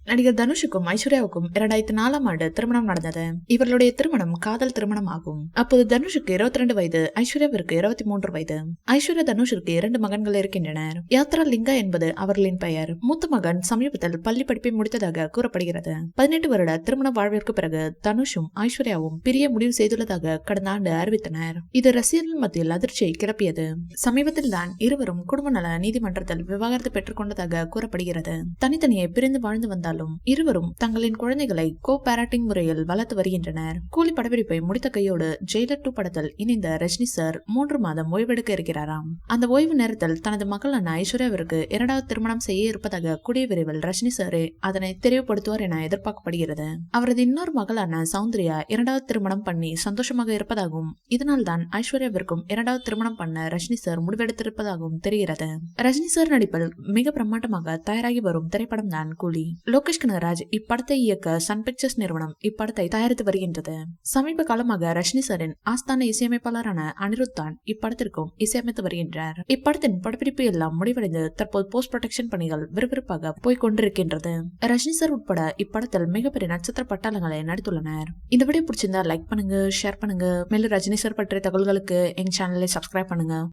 நடிகர் தனுஷுக்கும் ஐஸ்வர்யாவுக்கும் 2004ஆம் ஆண்டு திருமணம் நடந்தது. இவர்களுடைய திருமணம் காதல் திருமணம் ஆகும். அப்போது தனுஷுக்கு 22 வயது, ஐஸ்வர்யாவிற்கு 23 வயது. ஐஸ்வர்யா தனுஷிற்கு 2 மகன்கள் இருக்கின்றனர். யாத்ரா லிங்கா என்பது அவர்களின் பெயர். மூத்த மகன் சமீபத்தில் பள்ளி படிப்பை முடித்ததாக கூறப்படுகிறது. 18 வருட திருமண வாழ்விற்கு பிறகு தனுஷும் ஐஸ்வர்யாவும் பிரிய முடிவு செய்துள்ளதாக கடந்த ஆண்டு அறிவித்தனர். இது ரசிகர்கள் மத்தியில் அதிர்ச்சியை கிளப்பியது. சமீபத்தில் தான் இருவரும் குடும்ப நல நீதிமன்றத்தில் விவாகரத்து பெற்றுக் கொண்டதாக கூறப்படுகிறது. தனித்தனியே பிரிந்து வாழ்ந்து வந்தாலும் இருவரும் தங்களின் குழந்தைகளை கோ பேரண்டிங் முறையில் வளர்த்து வருகின்றனர். கூலி படப்பிடிப்பை முடித்த கையோடு ஜெயிலர் 2 படத்தில் இணைந்த ரஜினி சார் 3 மாதம் ஓய்வெடுக்க இருக்கிறாராம். அந்த ஓய்வு நேரத்தில் தனது மகளான ஐஸ்வர்யாவிற்கு 2வது திருமணம் செய்ய இருப்பதாக கூடிய விரைவில் ரஜினி சாரே அதனை தெளிவுபடுத்துவார் என எதிர்பார்க்கப்படுகிறது. அவரது இன்னொரு மகளான சௌந்தர்யா 2வது திருமணம் பண்ணி சந்தோஷமாக இருப்பதாகவும் இதனால் தான் ஐஸ்வர்யாவிற்கும் 2வது திருமணம் பண்ண ரஜினி சார் முடிவெடுத்திருப்பதாகவும் தெரிகிறது. ரஜினி சார் நடிப்பில் மிக பிரம்மாண்டமாக தயாராகி வரும் திரைப்படம் தான் கூலி. லோகேஷ் கனகராஜ் இப்படத்தை இயக்க சன் பிக்சர்ஸ் நிறுவனம் இப்படத்தை தயாரித்து வருகின்றது. சமீப காலமாக ரஜினி சாரின் ஆஸ்தான இசையமைப்பாளரான அனிருத் தான் இப்படத்திற்கும் இசையமைத்து வருகின்றார். இப்படத்தின் படப்பிடிப்பு எல்லாம் முடிவடைந்து தற்போது போஸ்ட் ப்ரொடக்ஷன் பணிகள் விறுவிறுப்பாக போய் கொண்டிருக்கின்றது. ரஜினி சார் உட்பட இப்படத்தில் மிகப்பெரிய நட்சத்திர பட்டாளங்களை நடித்துள்ளனர். இந்த வீடியோ பிடிச்சிருந்தா லைக் பண்ணுங்க, ஷேர் பண்ணுங்க. மேலும் ரஜினி சார் பற்றிய தகவல்களுக்கு எங்க சேனலை சப்ஸ்கிரைப் பண்ணுங்க.